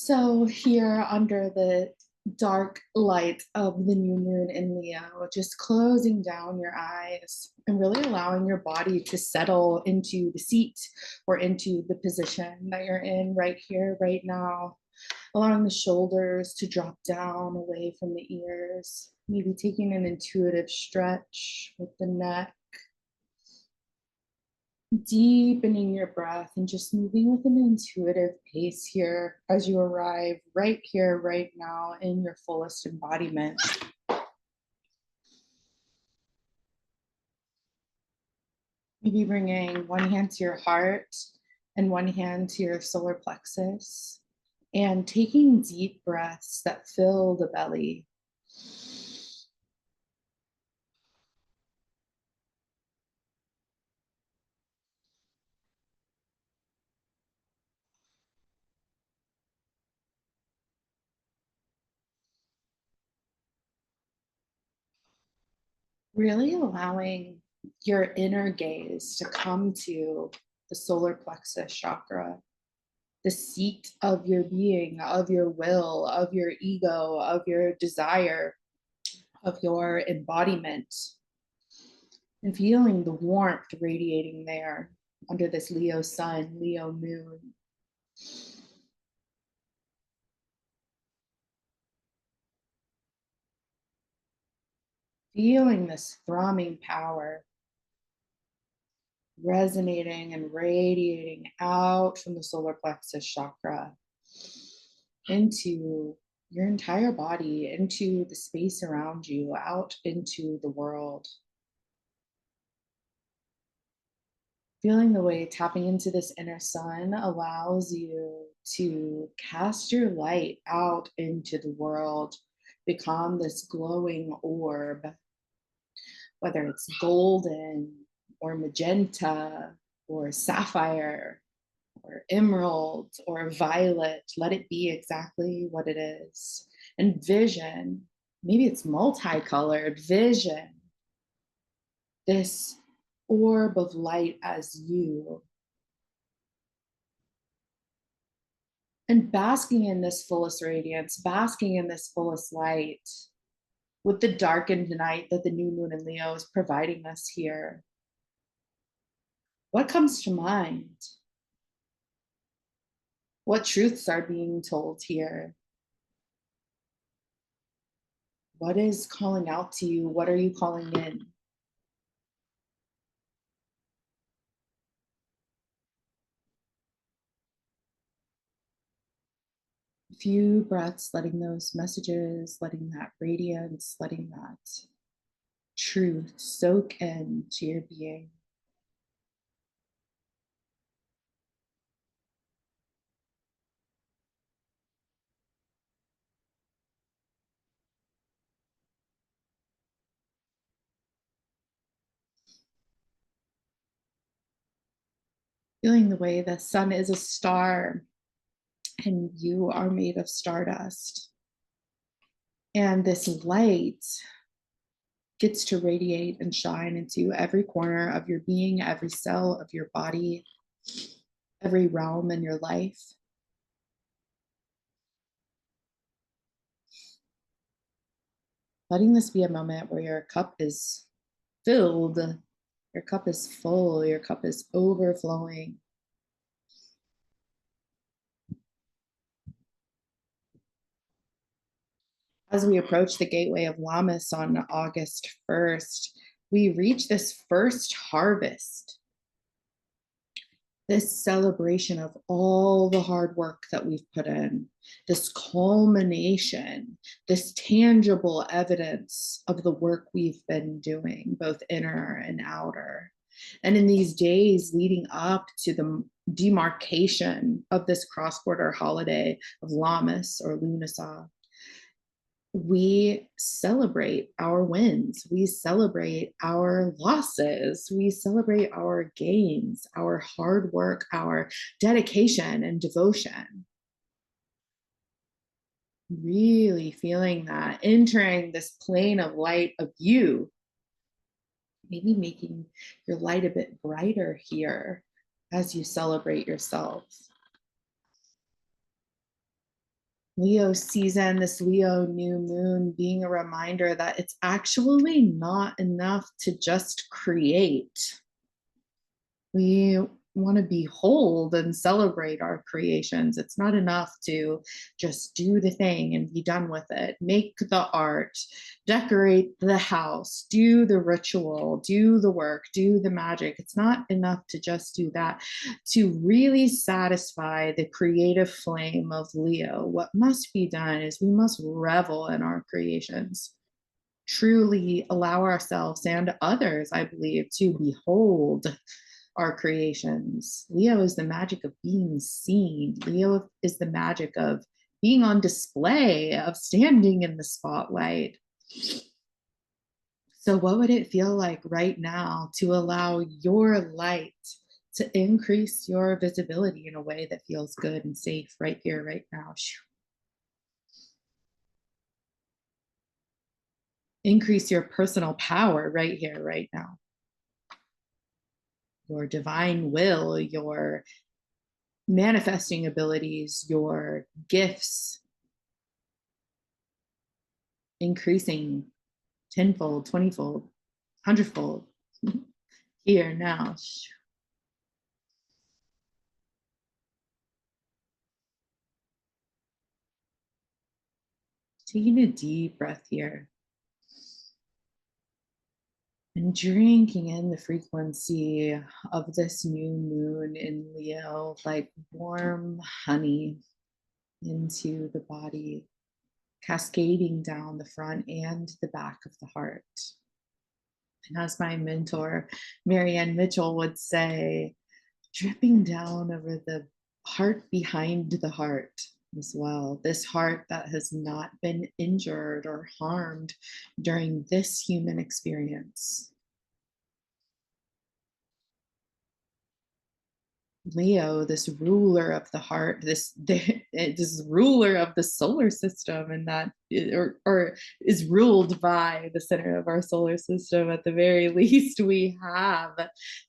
So here under the dark light of the new moon in Leo, just closing down your eyes and really allowing your body to settle into the seat or into the position that you're in right here, right now. Allowing the shoulders to drop down away from the ears, maybe taking an intuitive stretch with the neck, deepening your breath and just moving with an intuitive pace here as you arrive right here, right now in your fullest embodiment. Maybe bringing one hand to your heart and one hand to your solar plexus and taking deep breaths that fill the belly. Really allowing your inner gaze to come to the solar plexus chakra, the seat of your being, of your will, of your ego, of your desire, of your embodiment, and feeling the warmth radiating there under this Leo sun, Leo moon. Feeling this thrumming power resonating and radiating out from the solar plexus chakra into your entire body, into the space around you, out into the world. Feeling the way tapping into this inner sun allows you to cast your light out into the world, become this glowing orb, whether it's golden or magenta or sapphire or emerald or violet. Let it be exactly what it is. And vision, maybe it's multicolored, vision this orb of light as you. And basking in this fullest radiance, basking in this fullest light with the darkened night that the new moon in Leo is providing us here. What comes to mind? What truths are being told here? What is calling out to you? What are you calling in? A few breaths, letting those messages, letting that radiance, letting that truth soak into your being. Feeling the way the sun is a star and you are made of stardust. And this light gets to radiate and shine into every corner of your being, every cell of your body, every realm in your life. Letting this be a moment where your cup is filled, your cup is full, your cup is overflowing. As we approach the gateway of Lammas on August 1st, we reach this first harvest, this celebration of all the hard work that we've put in, this culmination, this tangible evidence of the work we've been doing, both inner and outer. And in these days leading up to the demarcation of this cross-border holiday of Lammas or Lunasa, we celebrate our wins, we celebrate our losses, we celebrate our gains, our hard work, our dedication and devotion. Really feeling that, entering this plane of light of you, maybe making your light a bit brighter here as you celebrate yourself. Leo season, this Leo new moon being a reminder that it's actually not enough to just create. We want to behold and celebrate our creations. It's not enough to just do the thing and be done with it. Make the art, decorate the house, do the ritual, do the work, do the magic. It's not enough to just do that. To really satisfy the creative flame of Leo, what must be done is we must revel in our creations. Truly allow ourselves and others, I believe, to behold our creations. Leo is the magic of being seen. Leo is the magic of being on display, of standing in the spotlight. So, what would it feel like right now to allow your light to increase your visibility in a way that feels good and safe right here, right now? Increase your personal power right here, right now. Your divine will, your manifesting abilities, your gifts, increasing tenfold, 20-fold, 100-fold here now. Taking a deep breath here and drinking in the frequency of this new moon in Leo, like warm honey into the body, cascading down the front and the back of the heart. And as my mentor, Marianne Mitchell, would say, dripping down over the heart behind the heart as well. This heart that has not been injured or harmed during this human experience. Leo, this ruler of the heart, this ruler of the solar system, and that or is ruled by the center of our solar system. At the very least, we have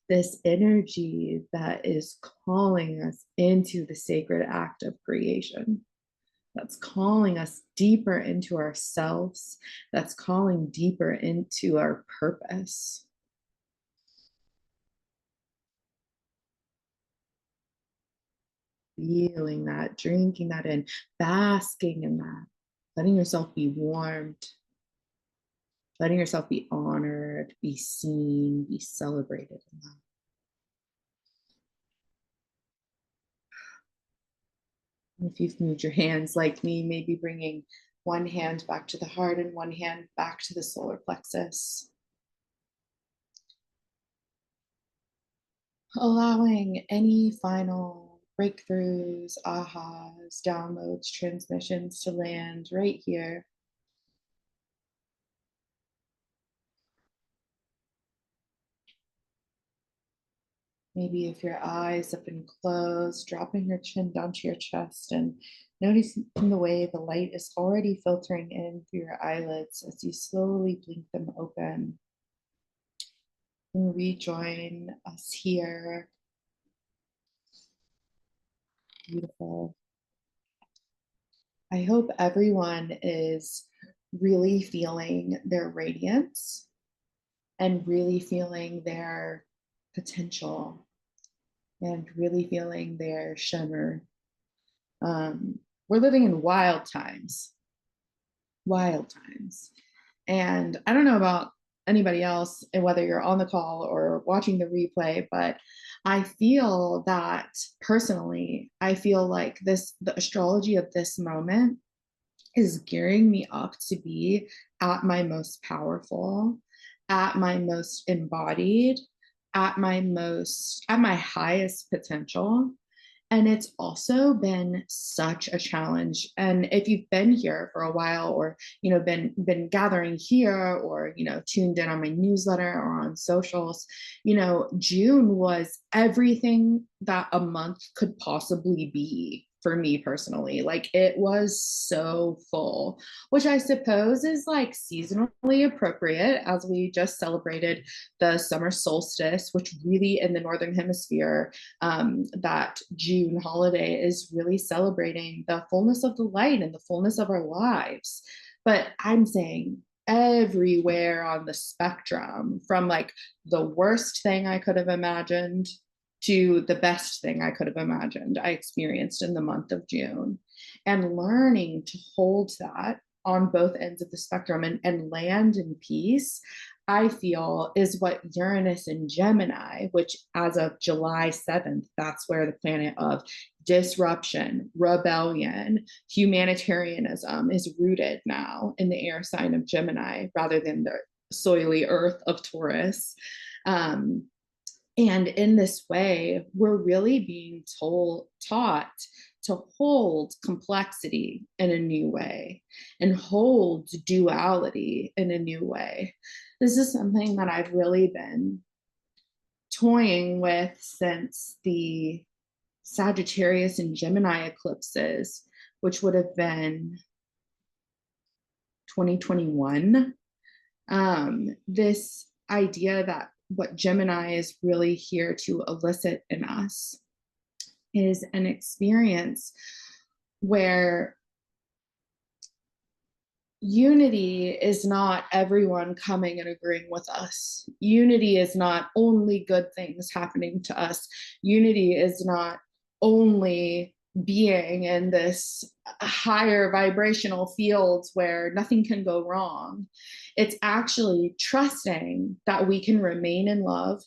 this energy that is calling us into the sacred act of creation. That's calling us deeper into ourselves. That's calling deeper into our purpose. Feeling that, drinking that in, basking in that, letting yourself be warmed, letting yourself be honored, be seen, be celebrated in that. If you've moved your hands like me, maybe bringing one hand back to the heart and one hand back to the solar plexus. Allowing any final breakthroughs, ahas, downloads, transmissions to land right here. Maybe if your eyes have been closed, dropping your chin down to your chest and noticing the way the light is already filtering in through your eyelids as you slowly blink them open. And rejoin us here. Beautiful. I hope everyone is really feeling their radiance and really feeling their potential and really feeling their shimmer. We're living in wild times, wild times. And I don't know about anybody else and whether you're on the call or watching the replay, but I feel that personally, I feel like the astrology of this moment is gearing me up to be at my most powerful, at my most embodied, at my highest potential. And it's also been such a challenge. And if you've been here for a while, or been gathering here, or tuned in on my newsletter or on socials, June was everything that a month could possibly be. for me personally. Like it was so full, which I suppose is like seasonally appropriate as we just celebrated the summer solstice, which really in the Northern Hemisphere, that June holiday is really celebrating the fullness of the light and the fullness of our lives. But I'm saying everywhere on the spectrum, from like the worst thing I could have imagined to the best thing I could have imagined, I experienced in the month of June. And learning to hold that on both ends of the spectrum and land in peace, I feel is what Uranus and Gemini, which as of July 7th, that's where the planet of disruption, rebellion, humanitarianism is rooted now in the air sign of Gemini rather than the soily earth of Taurus. And in this way, we're really being taught to hold complexity in a new way and hold duality in a new way. This is something that I've really been toying with since the Sagittarius and Gemini eclipses, which would have been 2021. This idea that what Gemini is really here to elicit in us is an experience where unity is not everyone coming and agreeing with us. Unity is not only good things happening to us. Unity is not only being in this higher vibrational fields where nothing can go wrong. It's actually trusting that we can remain in love,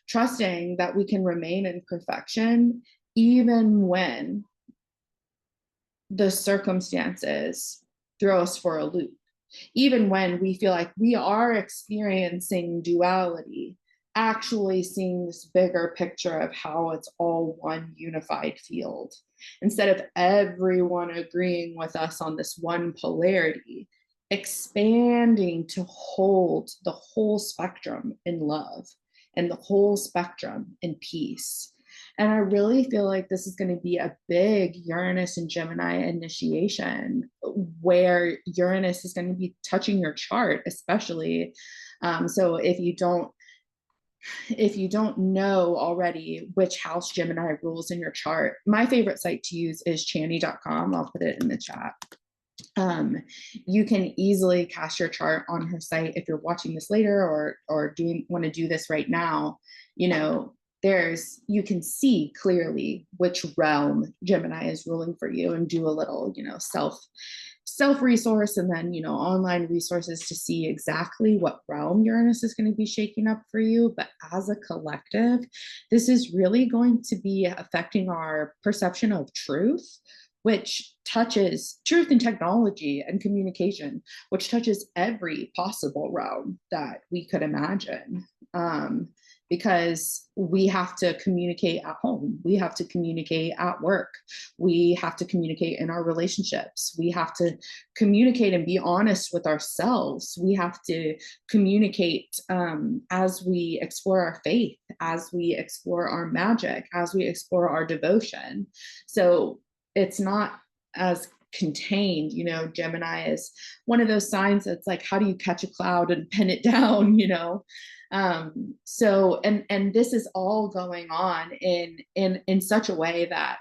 trusting that we can remain in perfection, even when the circumstances throw us for a loop, even when we feel like we are experiencing duality, actually seeing this bigger picture of how it's all one unified field. Instead of everyone agreeing with us on this one polarity, expanding to hold the whole spectrum in love and the whole spectrum in peace. And I really feel like this is going to be a big Uranus and Gemini initiation where Uranus is going to be touching your chart, especially. So if you don't know already which house Gemini rules in your chart, my favorite site to use is channy.com. I'll put it in the chat. You can easily cast your chart on her site if you're watching this later or want to do this right now. You know, you can see clearly which realm Gemini is ruling for you and do a little, self resource and then, online resources to see exactly what realm Uranus is going to be shaking up for you. But as a collective, this is really going to be affecting our perception of truth, which touches truth and technology and communication, which touches every possible realm that we could imagine. Because we have to communicate at home. We have to communicate at work. We have to communicate in our relationships. We have to communicate and be honest with ourselves. We have to communicate as we explore our faith, as we explore our magic, as we explore our devotion. So it's not as contained. Gemini is one of those signs that's like, how do you catch a cloud and pin it down? So this is all going on in such a way that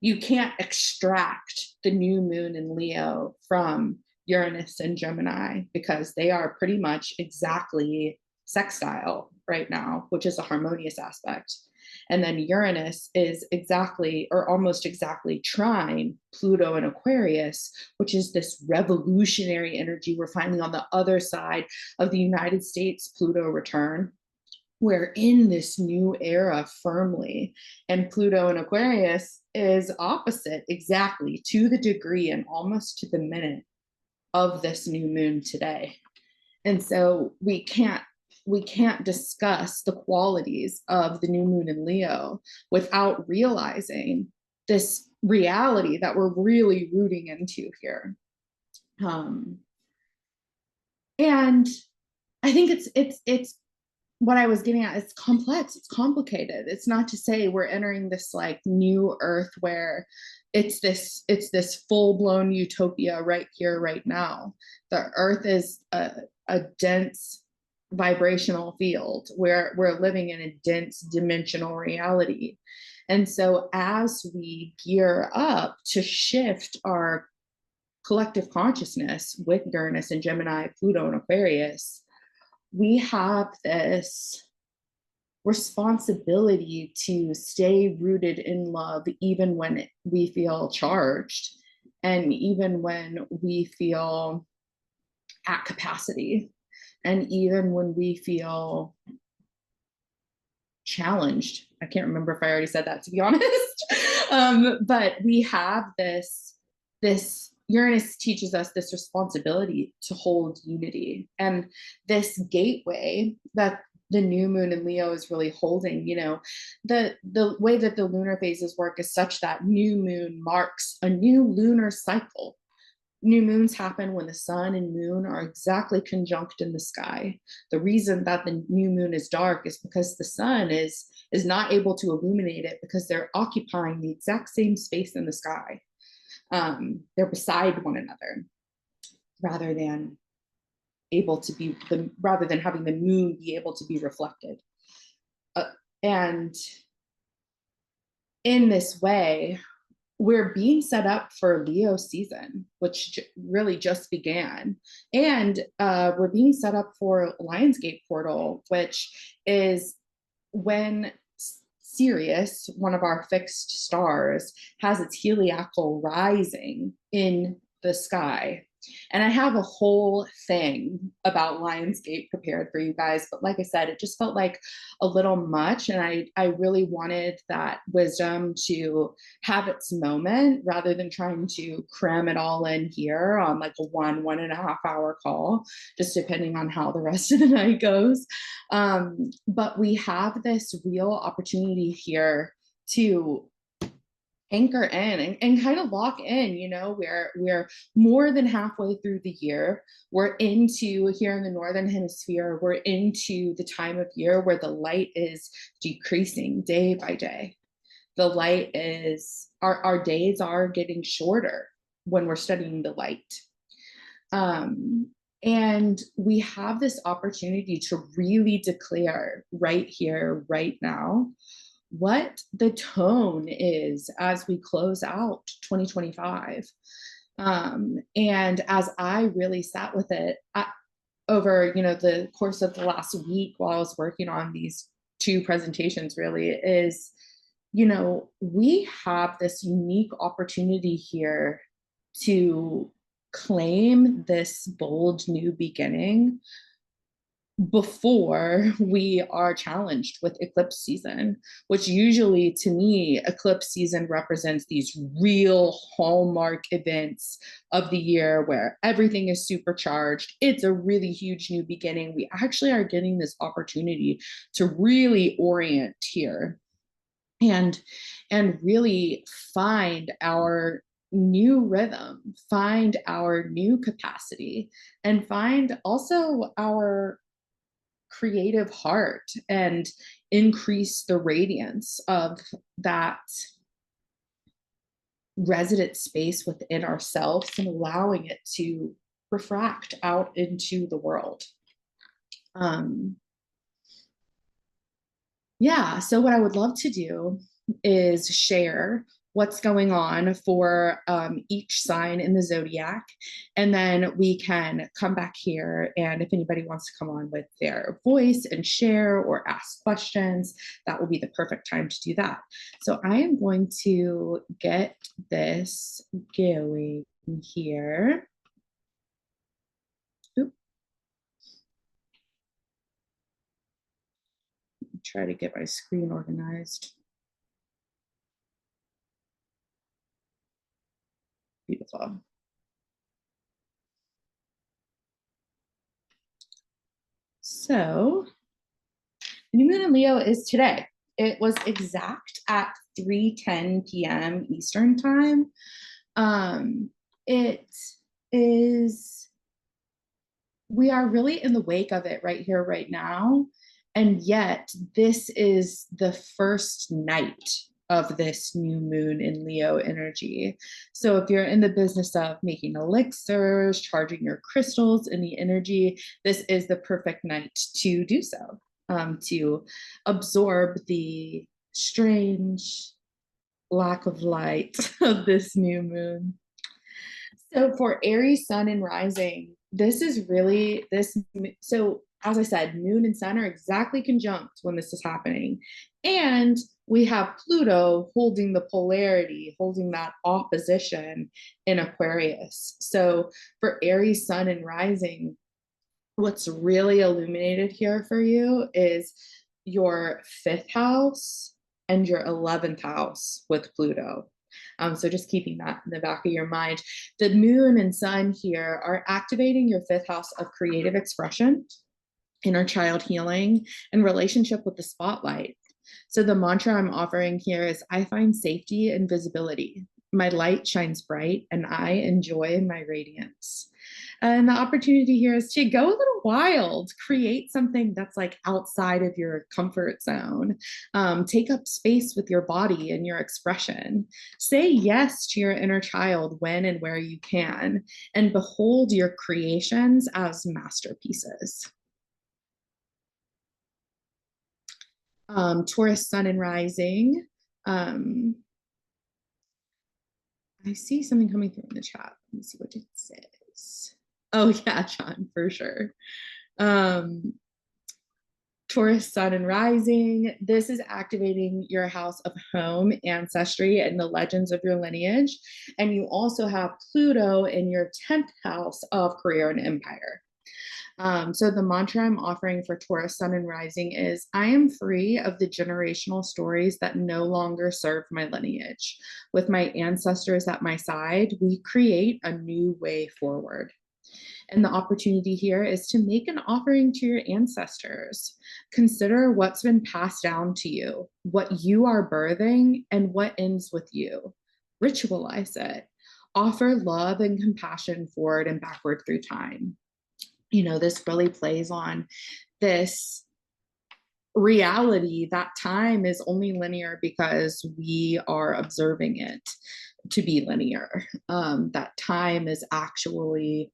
you can't extract the new moon in Leo from Uranus and Gemini, because they are pretty much exactly sextile right now, which is a harmonious aspect. And then Uranus is exactly or almost exactly trine Pluto and Aquarius, which is this revolutionary energy we're finding on the other side of the United States Pluto return. We're in this new era firmly, and Pluto and Aquarius is opposite exactly to the degree and almost to the minute of this new moon today. And so we can't discuss the qualities of the new moon in Leo without realizing this reality that we're really rooting into here. And I think it's what I was getting at, it's complex, it's complicated. It's not to say we're entering this like new earth where it's this full-blown utopia right here, right now. The earth is a dense vibrational field where we're living in a dense dimensional reality. And so as we gear up to shift our collective consciousness with Uranus and Gemini, Pluto and Aquarius, we have this responsibility to stay rooted in love, even when we feel charged and even when we feel at capacity and even when we feel challenged. I can't remember if I already said that, to be honest. But we have this Uranus teaches us this responsibility to hold unity, and this gateway that the new moon in Leo is really holding. The way that the lunar phases work is such that new moon marks a new lunar cycle. New moons happen when the sun and moon are exactly conjunct in the sky. The reason that the new moon is dark is because the sun is not able to illuminate it because they're occupying the exact same space in the sky. They're beside one another rather than rather than having the moon be able to be reflected. And in this way, we're being set up for Leo season, which really just began. And we're being set up for Lionsgate portal, which is when Sirius, one of our fixed stars, has its heliacal rising in the sky. And I have a whole thing about Lionsgate prepared for you guys. But like I said, it just felt like a little much. And I really wanted that wisdom to have its moment rather than trying to cram it all in here on like a 1.5 hour call, just depending on how the rest of the night goes. But we have this real opportunity here to anchor in and kind of lock in. We're more than halfway through the year. We're into, here in the northern hemisphere, we're into the time of year where the light is decreasing day by day. The light is, our days are getting shorter when we're studying the light. And we have this opportunity to really declare right here, right now, what the tone is as we close out 2025. And as I really sat with it over the course of the last week while I was working on these two presentations, really is, we have this unique opportunity here to claim this bold new beginning before we are challenged with eclipse season, which usually, to me, eclipse season represents these real hallmark events of the year where everything is supercharged. It's a really huge new beginning. We actually are getting this opportunity to really orient here and really find our new rhythm, find our new capacity, and find also our creative heart and increase the radiance of that resident space within ourselves and allowing it to refract out into the world. Yeah, so what I would love to do is share what's going on for each sign in the zodiac. And then we can come back here. And if anybody wants to come on with their voice and share or ask questions, that will be the perfect time to do that. So I am going to get this going here. Oop. Try to get my screen organized. Beautiful. So the new moon in Leo is today. It was exact at 3:10 p.m. Eastern time. It is, we are really in the wake of it right here, right now. And yet, this is the first night of this new moon in Leo energy. So, if you're in the business of making elixirs, charging your crystals in the energy, this is the perfect night to do so, to absorb the strange lack of light of this new moon. So for Aries sun and rising, this is really this. So as I said, moon and sun are exactly conjunct when this is happening. And we have Pluto holding the polarity, holding that opposition in Aquarius. So for Aries sun and rising, what's really illuminated here for you is your fifth house and your 11th house with Pluto. So just keeping that in the back of your mind. The moon and sun here are activating your fifth house of creative expression, inner child healing, and relationship with the spotlight. So the mantra I'm offering here is I find safety and visibility. My light shines bright and I enjoy my radiance. And the opportunity here is to go a little wild, create something that's like outside of your comfort zone. Take up space with your body and your expression. Say yes to your inner child when and where you can, and behold your creations as masterpieces. Taurus sun and rising. I see something coming through in the chat. Let me see what it says. Oh yeah, John, for sure. Taurus sun and rising. This is activating your house of home, ancestry, and the legends of your lineage. And you also have Pluto in your 10th house of career and empire. So the mantra I'm offering for Taurus sun and rising is I am free of the generational stories that no longer serve my lineage. With my ancestors at my side, we create a new way forward. And the opportunity here is to make an offering to your ancestors. Consider what's been passed down to you, what you are birthing, and what ends with you. Ritualize it. Offer love and compassion forward and backward through time. You know, this really plays on this reality that time is only linear because we are observing it to be linear. That time is actually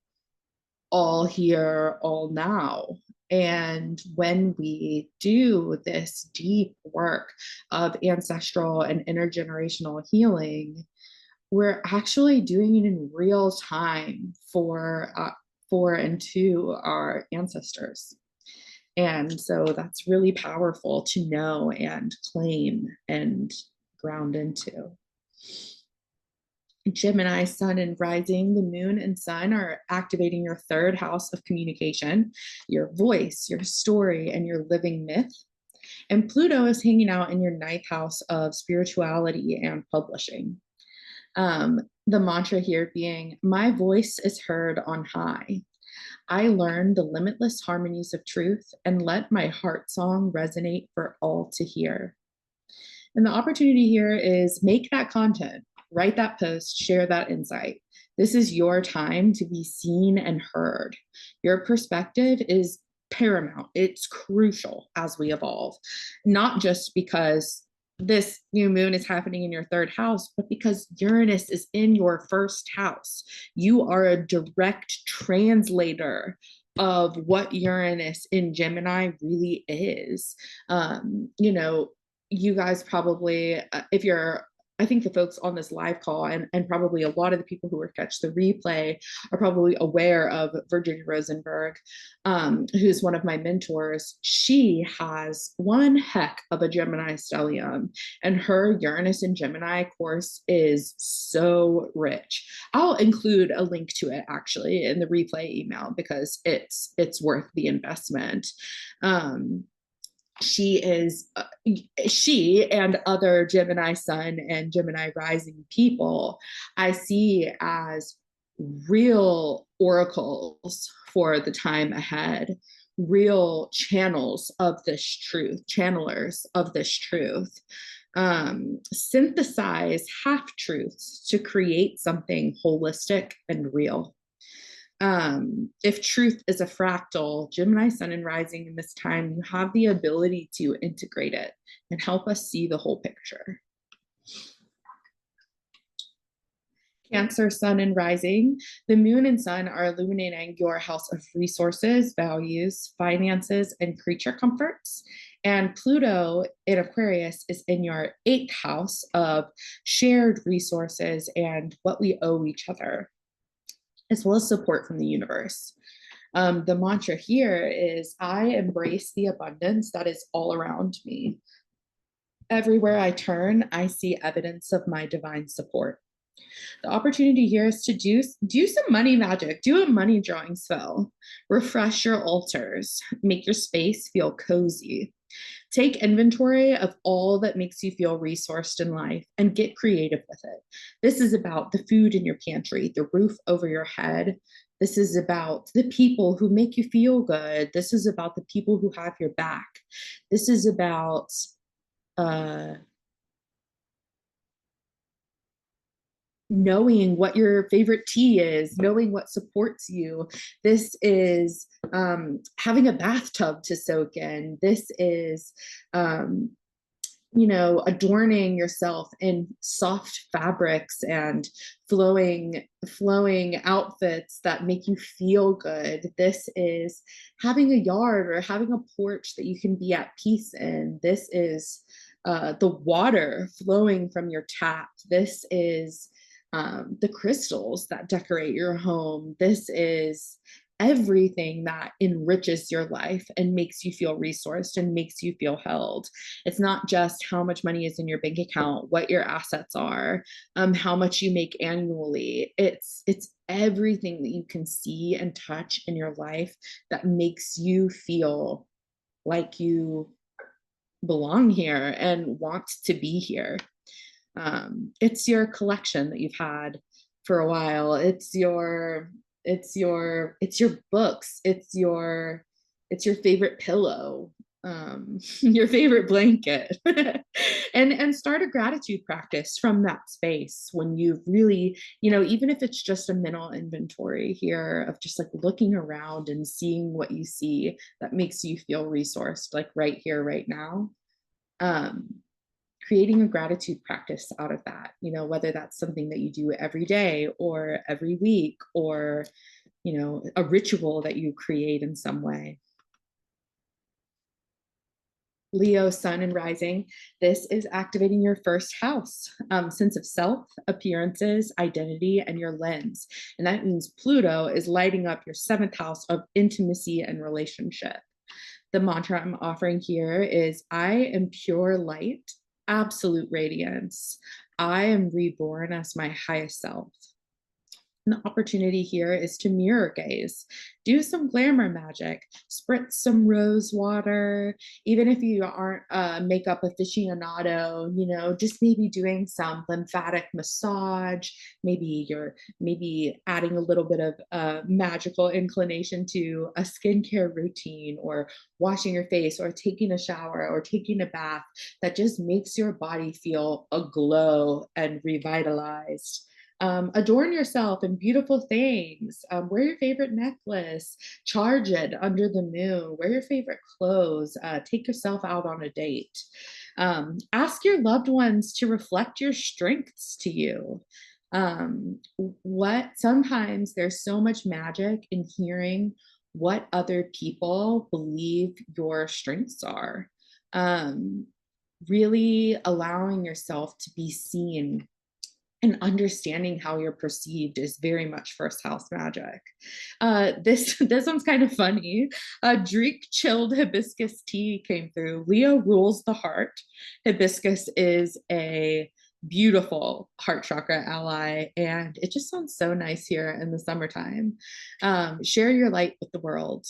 all here, all now. And when we do this deep work of ancestral and intergenerational healing, we're actually doing it in real time for and to our ancestors. And so that's really powerful to know and claim and ground into. Gemini sun and rising, the moon and sun are activating your third house of communication, your voice, your story, and your living myth. And Pluto is hanging out in your ninth house of spirituality and publishing. The mantra here being, my voice is heard on high. I learn the limitless harmonies of truth and let my heart song resonate for all to hear. And the opportunity here is make that content, write that post, share that insight. This is your time to be seen and heard. Your perspective is paramount. It's crucial as we evolve, not just because this new moon is happening in your third house, but because Uranus is in your first house. You are a direct translator of what Uranus in Gemini really is. You know, you guys probably, if you're, I think the folks on this live call and probably a lot of the people who will catch the replay are probably aware of Virginia Rosenberg, who's one of my mentors. She has one heck of a Gemini stellium, and her Uranus in Gemini course is so rich. I'll include a link to it actually in the replay email because it's worth the investment. She and other Gemini sun and Gemini rising people I see as real oracles for the time ahead, real channels of this truth, channelers of this truth. Synthesize half truths to create something holistic and real. If truth is a fractal, Gemini sun and rising in this time, you have the ability to integrate it and help us see the whole picture. Cancer, sun, and rising. The moon and sun are illuminating your house of resources, values, finances, and creature comforts. And Pluto in Aquarius is in your 8th house of shared resources and what we owe each other, as well as support from the universe. The mantra here is I embrace the abundance that is all around me. Everywhere I turn, I see evidence of my divine support. The opportunity here is to do some money magic, do a money drawing spell, refresh your altars, make your space feel cozy. Take inventory of all that makes you feel resourced in life and get creative with it. This is about the food in your pantry, the roof over your head. This is about the people who make you feel good. This is about the people who have your back. This is about knowing what your favorite tea is, knowing what supports you. This is having a bathtub to soak in. This is, adorning yourself in soft fabrics and flowing outfits that make you feel good. This is having a yard or having a porch that you can be at peace in. This is the water flowing from your tap. This is the crystals that decorate your home. This is everything that enriches your life and makes you feel resourced and makes you feel held. It's not just how much money is in your bank account, what your assets are, how much you make annually. It's everything that you can see and touch in your life that makes you feel like you belong here and want to be here. It's your collection that you've had for a while. It's your books. It's your favorite pillow, your favorite blanket. and start a gratitude practice from that space when you've really, even if it's just a mental inventory here of just like looking around and seeing what you see that makes you feel resourced, like right here, right now. Creating a gratitude practice out of that, whether that's something that you do every day or every week, or, a ritual that you create in some way. Leo, sun and rising. This is activating your 1st house, sense of self, appearances, identity, and your lens. And that means Pluto is lighting up your 7th house of intimacy and relationship. The mantra I'm offering here is I am pure light, absolute radiance. I am reborn as my highest self. And the opportunity here is to mirror gaze, do some glamour magic, spritz some rose water, even if you aren't a makeup aficionado, just maybe doing some lymphatic massage. Maybe you're adding a little bit of magical inclination to a skincare routine, or washing your face, or taking a shower, or taking a bath that just makes your body feel aglow and revitalized. Adorn yourself in beautiful things. Wear your favorite necklace, charge it under the moon, wear your favorite clothes, take yourself out on a date. Ask your loved ones to reflect your strengths to you. Sometimes there's so much magic in hearing what other people believe your strengths are. Really allowing yourself to be seen and understanding how you're perceived is very much 1st house magic. This one's kind of funny. Drink chilled hibiscus tea came through. Leo rules the heart. Hibiscus is a beautiful heart chakra ally, and it just sounds so nice here in the summertime. Share your light with the world.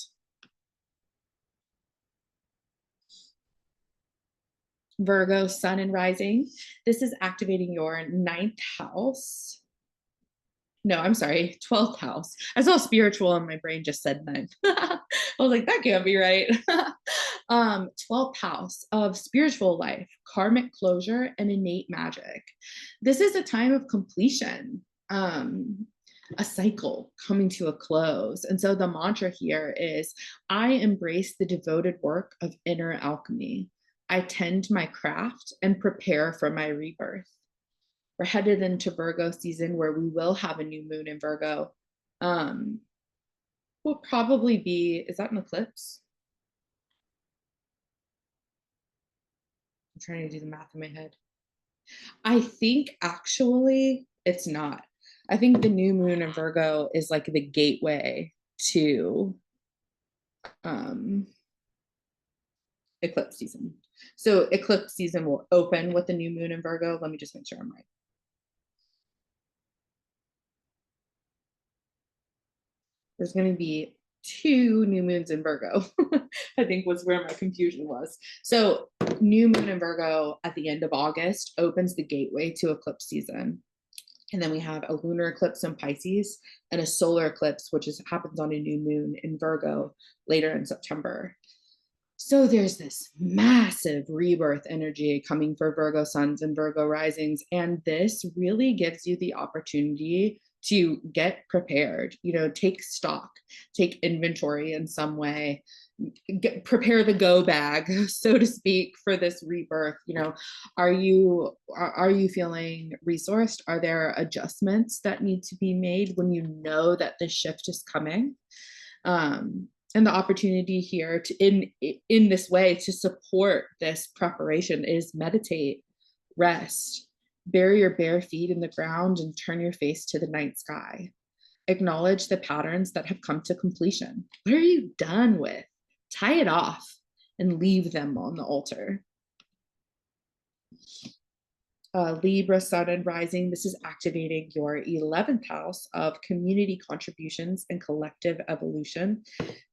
Virgo, sun and rising. This is activating your 9th house. No, I'm sorry, 12th house. I saw spiritual and my brain just said 9th. I was like, that can't be right. 12th house of spiritual life, karmic closure, and innate magic. This is a time of completion. a cycle coming to a close. And so the mantra here is, I embrace the devoted work of inner alchemy. I tend my craft and prepare for my rebirth. We're headed into Virgo season where we will have a new moon in Virgo. Will probably be, is that an eclipse? I'm trying to do the math in my head. I think actually it's not. I think the new moon in Virgo is like the gateway to eclipse season. So eclipse season will open with the new moon in Virgo. Let me just make sure I'm right. There's going to be 2 new moons in Virgo, I think was where my confusion was. So new moon in Virgo at the end of August opens the gateway to eclipse season. And then we have a lunar eclipse in Pisces and a solar eclipse, which happens on a new moon in Virgo later in September. So there's this massive rebirth energy coming for Virgo suns and Virgo risings. And this really gives you the opportunity to get prepared, take stock, take inventory in some way, prepare the go bag, so to speak, for this rebirth. Are you feeling resourced? Are there adjustments that need to be made when you know that this shift is coming? And the opportunity here to in this way to support this preparation is meditate, rest, bury your bare feet in the ground and turn your face to the night sky. Acknowledge the patterns that have come to completion. What are you done with? Tie it off and leave them on the altar. Libra sun and rising, this is activating your 11th house of community contributions and collective evolution.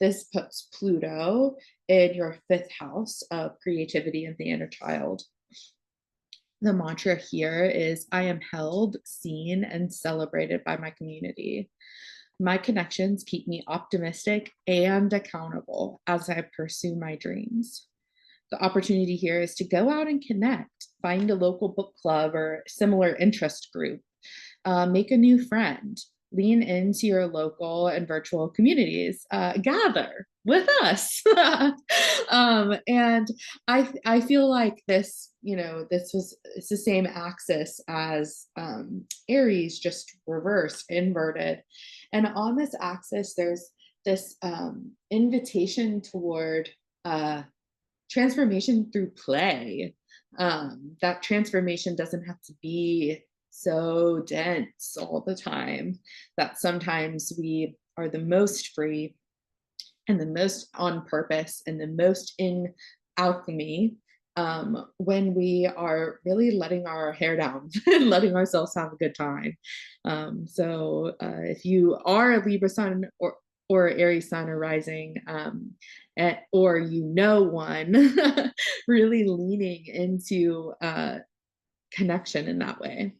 This puts Pluto in your 5th house of creativity and the inner child. The mantra here is, I am held, seen, and celebrated by my community. My connections keep me optimistic and accountable as I pursue my dreams. The opportunity here is to go out and connect, find a local book club or similar interest group, make a new friend, lean into your local and virtual communities, gather with us. And I feel like this, it's the same axis as Aries, just reversed, inverted. And on this axis, there's this invitation toward transformation through play. That transformation doesn't have to be so dense all the time. That sometimes we are the most free and the most on purpose and the most in alchemy when we are really letting our hair down and letting ourselves have a good time. So if you are a Libra sun or Aries sun or rising, or one, really leaning into connection in that way.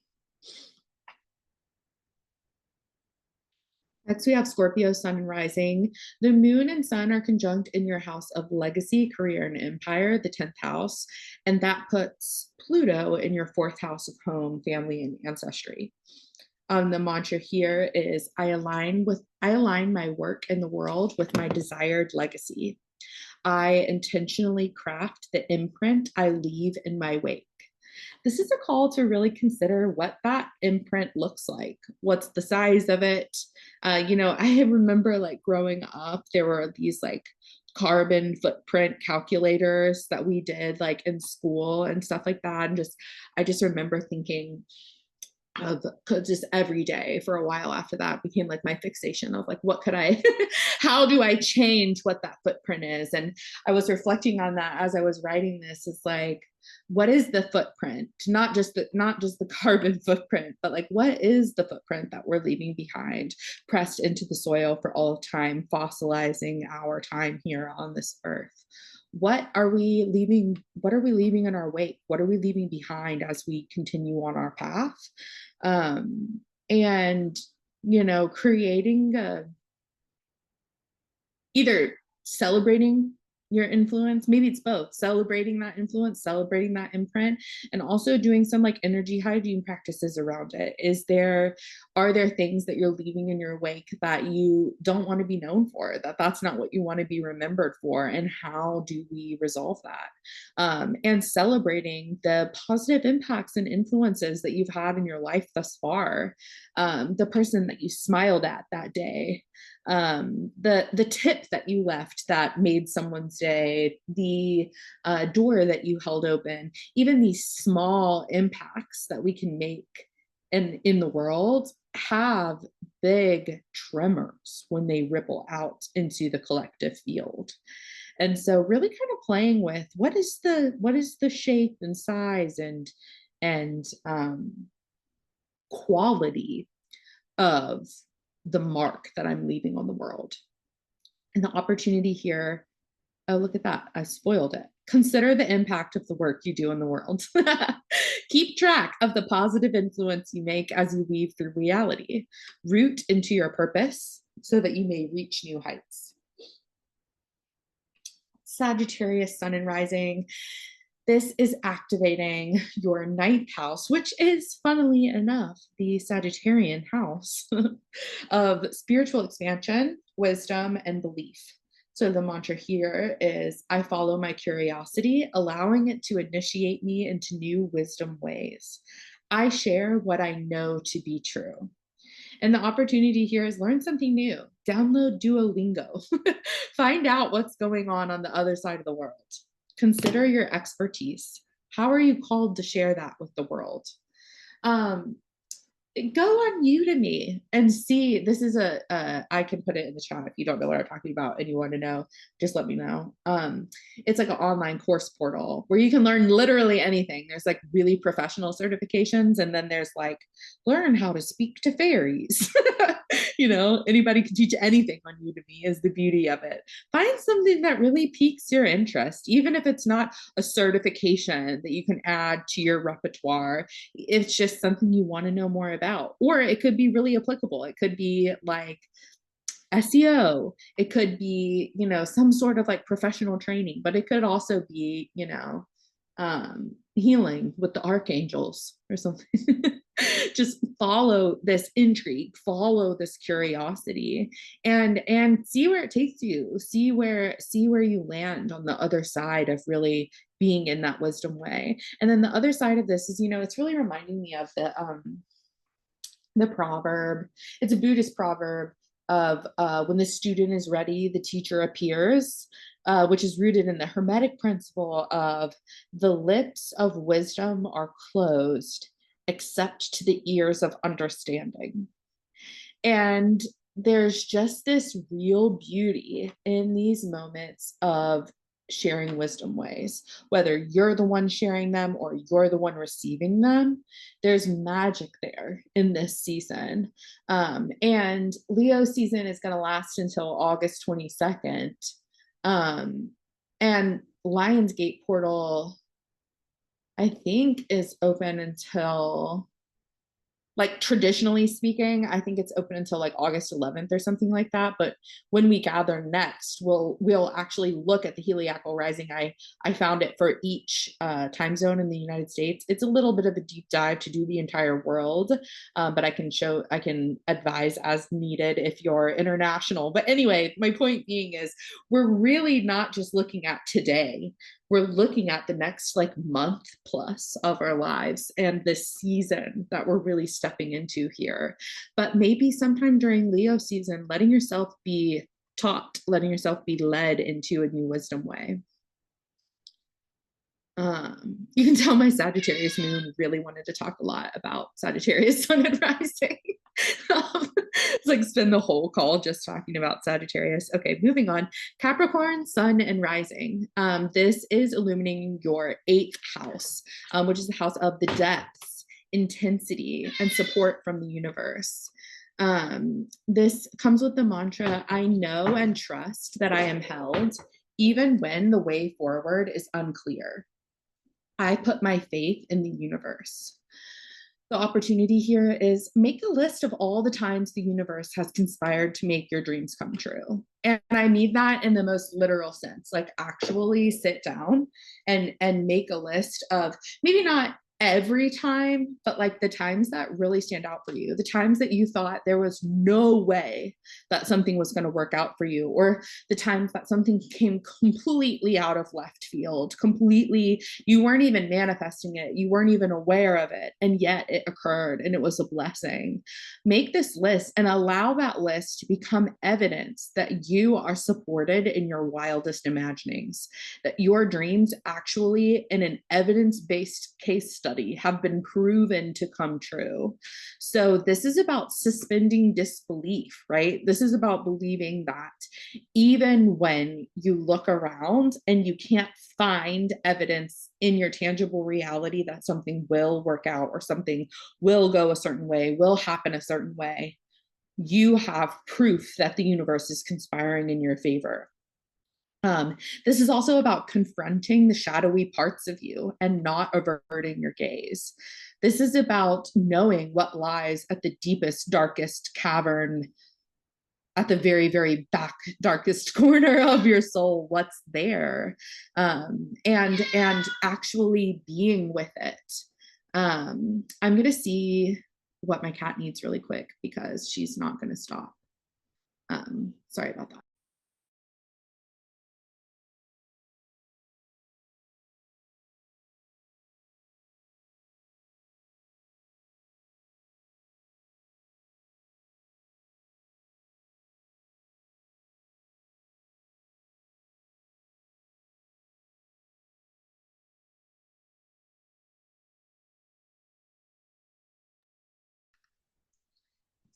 Next, we have Scorpio sun and rising. The moon and sun are conjunct in your house of legacy, career, and empire, the 10th house. And that puts Pluto in your 4th house of home, family, and ancestry. The mantra here is, I align my work in the world with my desired legacy. I intentionally craft the imprint I leave in my wake. This is a call to really consider what that imprint looks like. What's the size of it? I remember like growing up, there were these like carbon footprint calculators that we did like in school and stuff like that. And I just remember thinking, of just every day for a while after that became like my fixation of like, what could I, how do I change what that footprint is? And I was reflecting on that as I was writing this. It's like, what is the footprint? Not just the carbon footprint, but like, what is the footprint that we're leaving behind, pressed into the soil for all of time, fossilizing our time here on this earth? What are we leaving in our wake? What are we leaving behind as we continue on our path? And creating either celebrating your influence. Maybe it's both, celebrating that influence, celebrating that imprint, and also doing some like energy hygiene practices around it. Are there things that you're leaving in your wake that you don't want to be known for, that's not what you want to be remembered for, and how do we resolve that? And celebrating the positive impacts and influences that you've had in your life thus far. The person that you smiled at that day, the tip that you left that made someone's day, the door that you held open, even these small impacts that we can make in the world have big tremors when they ripple out into the collective field. And so really kind of playing with what is the shape and size and quality of the mark that I'm leaving on the world. And the opportunity here, oh, look at that, I spoiled it. Consider the impact of the work you do in the world. Keep track of the positive influence you make as you weave through reality. Root into your purpose so that you may reach new heights. Sagittarius, sun and rising. This is activating your ninth house, which is, funnily enough, the Sagittarian house of spiritual expansion, wisdom, and belief. So the mantra here is, I follow my curiosity, allowing it to initiate me into new wisdom ways. I share what I know to be true. And the opportunity here is learn something new, download Duolingo, find out what's going on the other side of the world. Consider your expertise. How are you called to share that with the world? Go on Udemy and see. This is I can put it in the chat if you don't know what I'm talking about and you want to know, just let me know. It's like an online course portal where you can learn literally anything. There's like really professional certifications, and then there's like learn how to speak to fairies. Anybody can teach anything on Udemy is the beauty of it. Find something that really piques your interest, even if it's not a certification that you can add to your repertoire. It's just something you want to know more about, or it could be really applicable. It could be like SEO. It could be, some sort of like professional training, but it could also be, healing with the archangels or something. Just follow this intrigue, follow this curiosity, and see where it takes you. See where you land on the other side of really being in that wisdom way. And then the other side of this is, it's really reminding me of the proverb. It's a Buddhist proverb of when the student is ready, the teacher appears, which is rooted in the Hermetic principle of the lips of wisdom are closed except to the ears of understanding. And there's just this real beauty in these moments of sharing wisdom ways, whether you're the one sharing them or you're the one receiving them. There's magic there in this season. And Leo season is going to last until August 22nd. And Lionsgate portal, I think, is open until, like, traditionally speaking, I think it's open until like August 11th or something like that. But when we gather next, we'll actually look at the heliacal rising. I found it for each time zone in the United States. It's a little bit of a deep dive to do the entire world, but I can advise as needed if you're international. But anyway, my point being is we're really not just looking at today. We're looking at the next like month plus of our lives and this season that we're really stepping into here. But maybe sometime during Leo season, letting yourself be taught, letting yourself be led into a new wisdom way. You can tell my Sagittarius moon really wanted to talk a lot about Sagittarius sun and rising. It's like spend the whole call just talking about Sagittarius. Okay, moving on. Capricorn, sun and rising. This is illuminating your 8th house, which is the house of the depths, intensity, and support from the universe. This comes with the mantra, I know and trust that I am held, even when the way forward is unclear. I put my faith in the universe. The opportunity here is make a list of all the times the universe has conspired to make your dreams come true. And I mean that in the most literal sense, like actually sit down and make a list of maybe not every time, but like the times that really stand out for you, the times that you thought there was no way that something was going to work out for you, or the times that something came completely out of left field, completely, you weren't even manifesting it, you weren't even aware of it, and yet it occurred and it was a blessing. Make this list and allow that list to become evidence that you are supported in your wildest imaginings, that your dreams actually, in an evidence-based case study, have been proven to come true. So this is about suspending disbelief, right? This is about believing that even when you look around and you can't find evidence in your tangible reality that something will work out or something will go a certain way, will happen a certain way, you have proof that the universe is conspiring in your favor. This is also about confronting the shadowy parts of you and not averting your gaze. This is about knowing what lies at the deepest, darkest cavern, at the very, very back, darkest corner of your soul, what's there, and actually being with it. I'm going to see what my cat needs really quick because she's not going to stop. Sorry about that.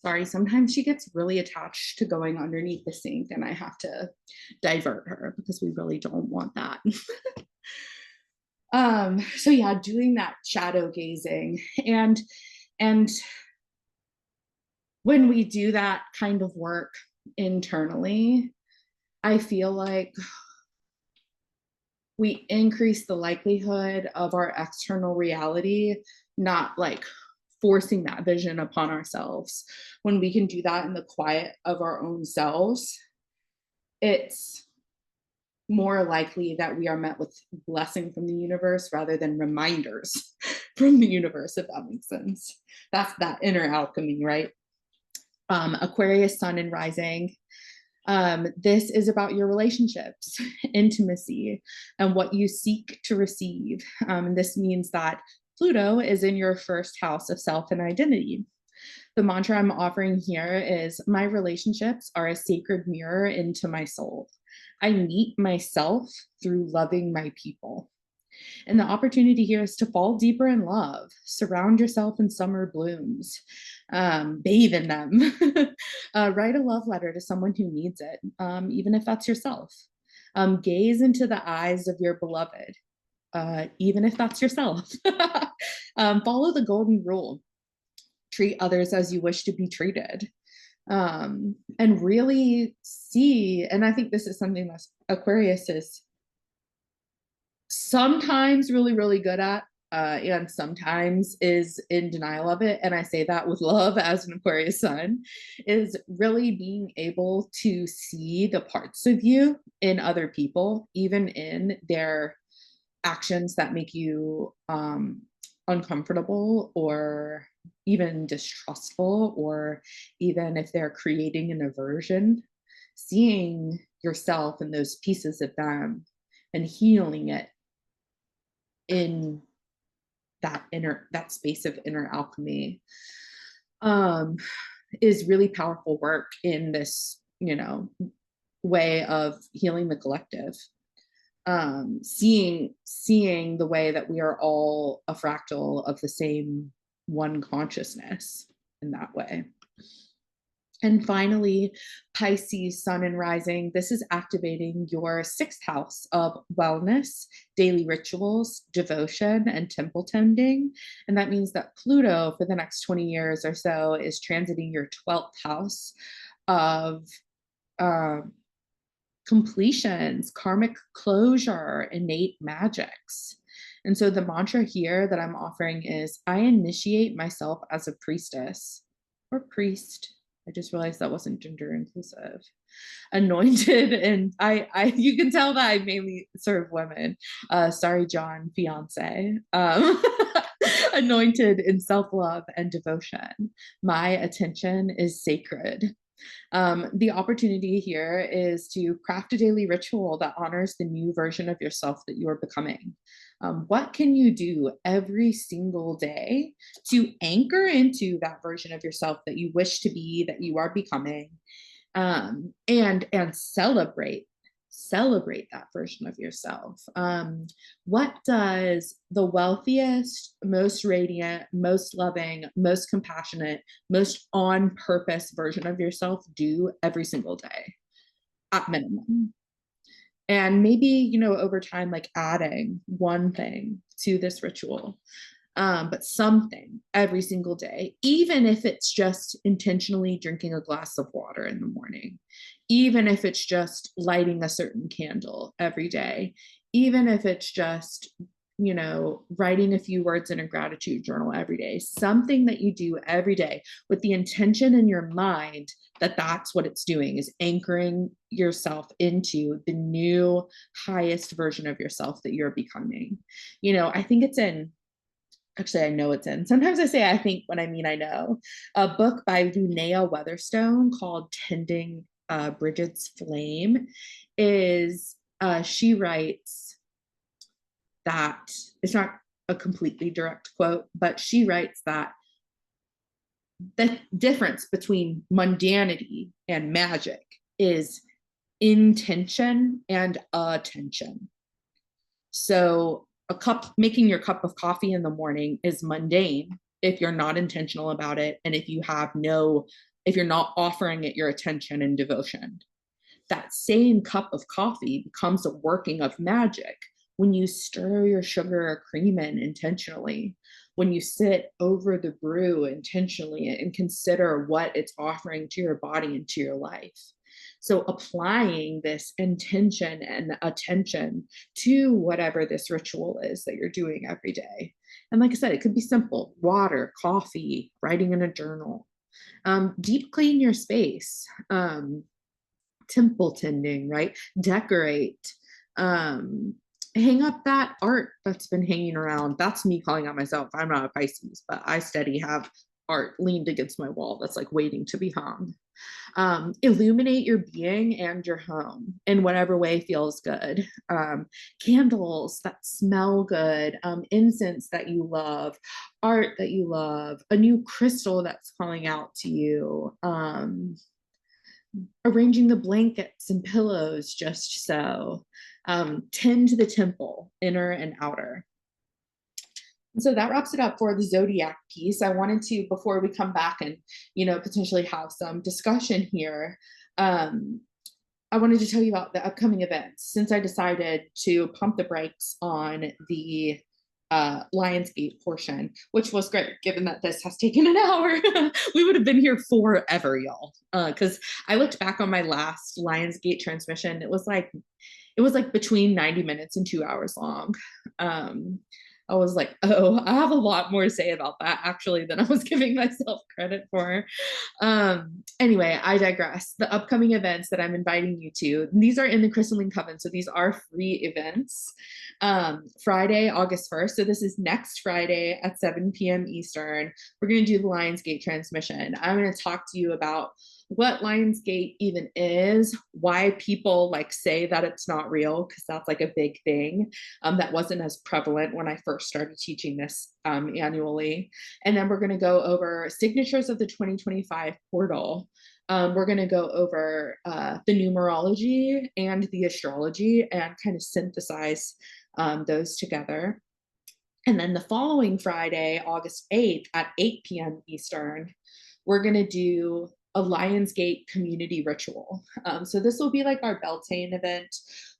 Sorry, sometimes she gets really attached to going underneath the sink and I have to divert her because we really don't want that. So yeah, doing that shadow gazing, and when we do that kind of work internally, I feel like we increase the likelihood of our external reality not like forcing that vision upon ourselves. When we can do that in the quiet of our own selves, it's more likely that we are met with blessing from the universe rather than reminders from the universe, if that makes sense. That's that inner alchemy, right? Aquarius, sun and rising. This is about your relationships, intimacy, and what you seek to receive. This means that Pluto is in your first house of self and identity. The mantra I'm offering here is my relationships are a sacred mirror into my soul. I meet myself through loving my people. And the opportunity here is to fall deeper in love, surround yourself in summer blooms, bathe in them, write a love letter to someone who needs it, even if that's yourself. Gaze into the eyes of your beloved, even if that's yourself. Follow the golden rule. Treat others as you wish to be treated. And really see, and I think this is something that Aquarius is sometimes really, really good at, and sometimes is in denial of it. And I say that with love as an Aquarius sun, is really being able to see the parts of you in other people, even in their actions that make you uncomfortable or even distrustful, or even if they're creating an aversion, seeing yourself and those pieces of them and healing it in that space of inner alchemy is really powerful work in this, way of healing the collective. Seeing the way that we are all a fractal of the same one consciousness in that way. And finally, Pisces, sun and rising. This is activating your sixth house of wellness, daily rituals, devotion, and temple tending. And that means that Pluto, for the next 20 years or so, is transiting your 12th house of completions, karmic closure, innate magics. And so the mantra here that I'm offering is I initiate myself as a priestess or priest. I just realized that wasn't gender inclusive. Anointed, and I you can tell that I mainly serve women. Sorry, John, fiance. Anointed in self-love and devotion. My attention is sacred. The opportunity here is to craft a daily ritual that honors the new version of yourself that you are becoming. What can you do every single day to anchor into that version of yourself that you wish to be, that you are becoming, and celebrate that version of yourself. What does the wealthiest, most radiant, most loving, most compassionate, most on purpose version of yourself do every single day at minimum? And maybe, over time, like adding one thing to this ritual, but something every single day, even if it's just intentionally drinking a glass of water in the morning, even if it's just lighting a certain candle every day, even if it's just, writing a few words in a gratitude journal every day, something that you do every day with the intention in your mind that that's what it's doing, is anchoring yourself into the new highest version of yourself that you're becoming. I think it's in, actually, I know it's in. Sometimes I say I think when I mean I know. A book by Linnea Weatherstone called Tending Bridget's Flame is, she writes that, it's not a completely direct quote, but she writes that the difference between mundanity and magic is intention and attention. So making your cup of coffee in the morning is mundane if you're not intentional about it, and if you're not offering it your attention and devotion. That same cup of coffee becomes a working of magic when you stir your sugar or cream in intentionally, when you sit over the brew intentionally and consider what it's offering to your body and to your life. So applying this intention and attention to whatever this ritual is that you're doing every day. And like I said, it could be simple: water, coffee, writing in a journal. Deep clean your space. Temple tending, right? Decorate. Hang up that art that's been hanging around. That's me calling out myself. I'm not a Pisces, but I steady have art leaned against my wall that's like waiting to be hung. Illuminate your being and your home in whatever way feels good. Candles that smell good, incense that you love, art that you love, a new crystal that's calling out to you. Arranging the blankets and pillows just so. Tend to the temple, inner and outer. And so that wraps it up for the zodiac piece. I wanted to, before we come back and, potentially have some discussion here, I wanted to tell you about the upcoming events, since I decided to pump the brakes on the Lionsgate portion, which was great given that this has taken an hour. We would have been here forever, y'all. Because I looked back on my last Lionsgate transmission. It was like between 90 minutes and 2 hours long. I was like, oh, I have a lot more to say about that actually than I was giving myself credit for. Anyway, I digress. The upcoming events that I'm inviting you to, these are in the Crystalline Coven, so these are free events. Friday, August 1st, so this is next Friday at 7 p.m. Eastern, we're going to do the Lionsgate transmission. I'm going to talk to you about what Lionsgate even is, why people say that it's not real, because that's a big thing that wasn't as prevalent when I first started teaching this annually. And then we're going to go over signatures of the 2025 portal. We're going to go over the numerology and the astrology and kind of synthesize those together. And then the following Friday, August 8th at 8 p.m. Eastern, we're going to do a Lionsgate community ritual. So this will be like our Beltane event,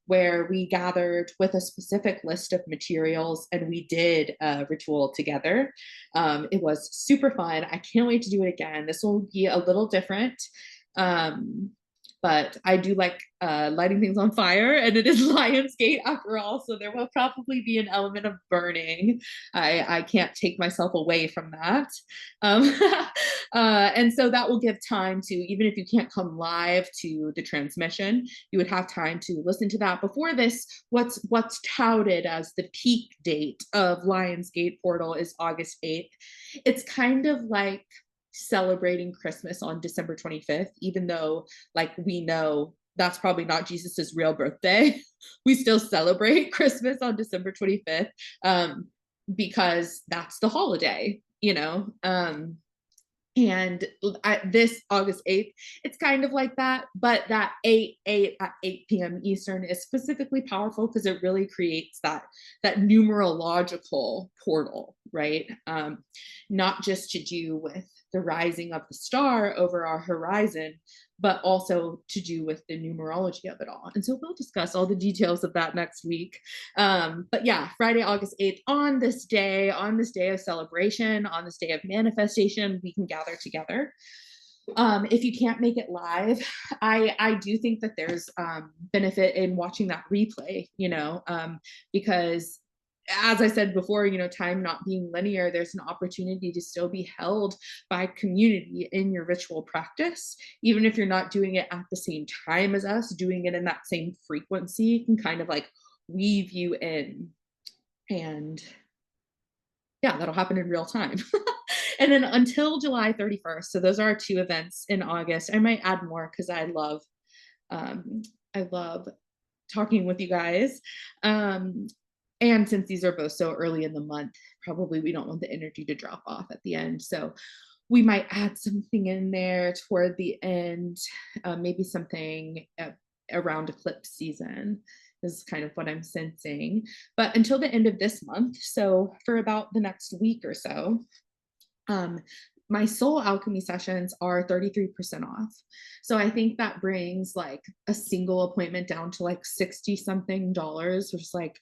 where we gathered with a specific list of materials and we did a ritual together. It was super fun. I can't wait to do it again. This will be a little different. but I do like lighting things on fire, and it is Lionsgate after all, so there will probably be an element of burning. I can't take myself away from that. Um, and so that will give time to, even if you can't come live to the transmission, you would have time to listen to that before this. What's touted as the peak date of Lionsgate portal is August 8th. It's kind of like celebrating Christmas on December 25th, even though, like, we know that's probably not Jesus's real birthday. We still celebrate Christmas on December 25th, because that's the holiday, you know. And this August 8th, it's kind of like that, but that 8 at 8 p.m. Eastern is specifically powerful because it really creates that numerological portal, right? Not just to do with the rising of the star over our horizon, but also to do with the numerology of it all. And so we'll discuss all the details of that next week. But yeah, Friday, August 8th, on this day of celebration, on this day of manifestation, we can gather together. If you can't make it live, I do think that there's benefit in watching that replay, because as I said before, time not being linear, there's an opportunity to still be held by community in your ritual practice. Even if you're not doing it at the same time as us, doing it in that same frequency can kind of like weave you in. And yeah, that'll happen in real time. And then until July 31st, so those are our 2 events in August. I might add more because I love talking with you guys. And since these are both so early in the month, probably we don't want the energy to drop off at the end. So we might add something in there toward the end, maybe something around eclipse season. This is kind of what I'm sensing. But until the end of this month, so for about the next week or so, my soul alchemy sessions are 33% off. So I think that brings like a single appointment down to like 60 something dollars, which is like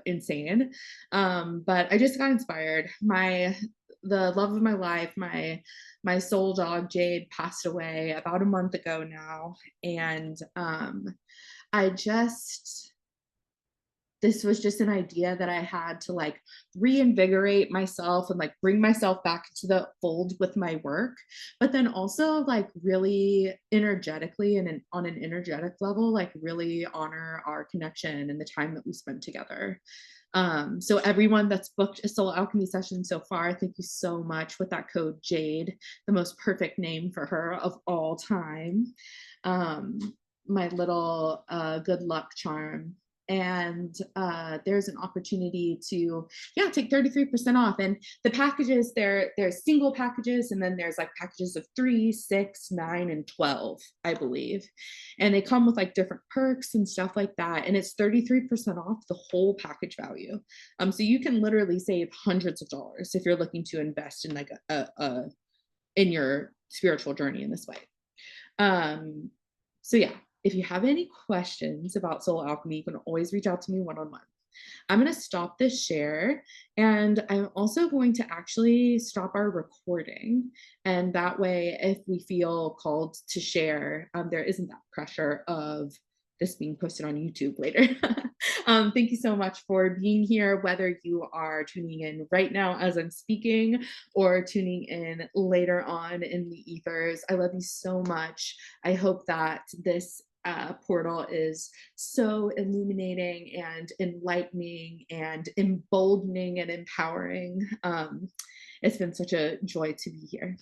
insane. But I just got inspired. The love of my life, my soul dog Jade, passed away about a month ago now. And this was just an idea that I had to like reinvigorate myself and like bring myself back to the fold with my work, but then also like really energetically and on an energetic level, like really honor our connection and the time that we spent together. So everyone that's booked a soul alchemy session so far, thank you so much with that code Jade, the most perfect name for her of all time. My little good luck charm. And there's an opportunity to take 33% off. And the packages, there's single packages, and then there's like packages of 3, 6, 9, and 12, I believe. And they come with like different perks and stuff like that. And it's 33% off the whole package value. So you can literally save hundreds of dollars if you're looking to invest in like in your spiritual journey in this way. So yeah, if you have any questions about soul alchemy, you can always reach out to me one-on-one. I'm going to stop this share, and I'm also going to actually stop our recording. And that way, if we feel called to share, there isn't that pressure of this being posted on YouTube later. Thank you so much for being here, whether you are tuning in right now as I'm speaking or tuning in later on in the ethers. I love you so much. I hope that this portal is so illuminating and enlightening and emboldening and empowering. It's been such a joy to be here.